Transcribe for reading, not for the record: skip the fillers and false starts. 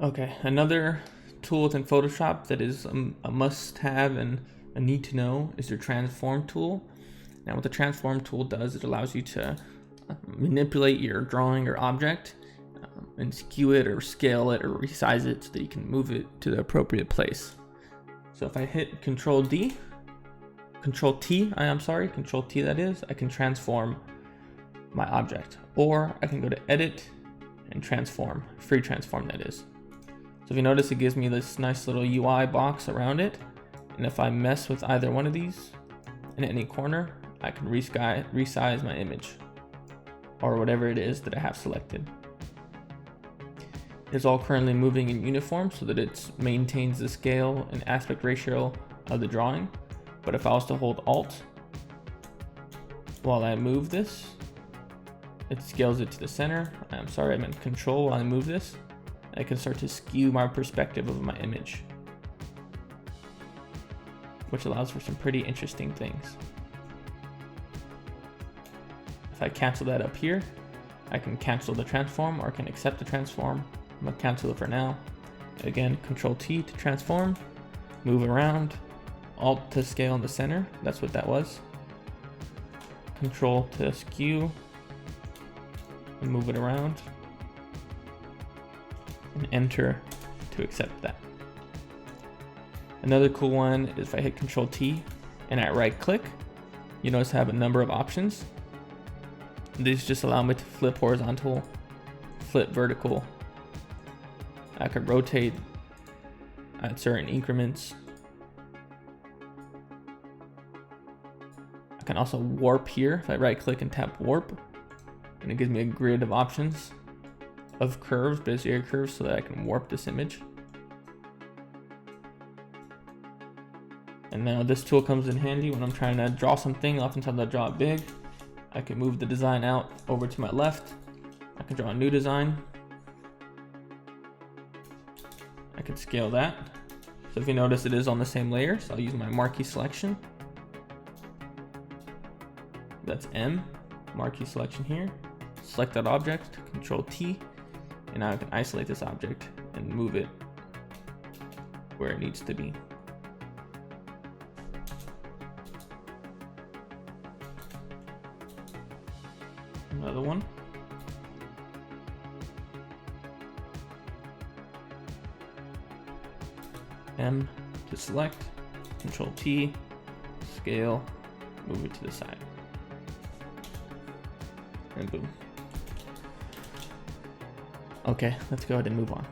Okay, another tool within Photoshop that is a must-have and a need to know is your transform tool. Now what the transform tool does, it allows you to manipulate your drawing or object and skew it or scale it or resize it so that you can move it to the appropriate place. So if I hit Control T, that is, I can transform my object, or I can go to Edit and Transform, free transform that is. So if you notice, it gives me this nice little UI box around it. And if I mess with either one of these in any corner, I can resize my image or whatever it is that I have selected. It's all currently moving in uniform so that it maintains the scale and aspect ratio of the drawing. But if I was to hold Alt while I move this, it scales it to the center. I'm sorry, I meant Control while I move this. I can start to skew my perspective of my image, which allows for some pretty interesting things. If I cancel that up here, I can cancel the transform or I can accept the transform. I'm gonna cancel it for now. Again, Control T to transform, move around, Alt to scale in the center. That's what that was. Control to skew and move it around. And Enter to accept that. Another cool one is if I hit Control T and I right click, you notice I have a number of options. These just allow me to flip horizontal, flip vertical. I could rotate at certain increments. I can also warp here. If I right click and tap warp, and it gives me a grid of options of curves, Bezier curves, so that I can warp this image. And now this tool comes in handy when I'm trying to draw something. Oftentimes I draw it big. I can move the design out over to my left. I can draw a new design. I can scale that. So if you notice, it is on the same layer. So I'll use my marquee selection. That's M, marquee selection here. Select that object, Control T, and now I can isolate this object and move it where it needs to be. Another one. M to select, Control T, scale, move it to the side. And boom. Okay, let's go ahead and move on.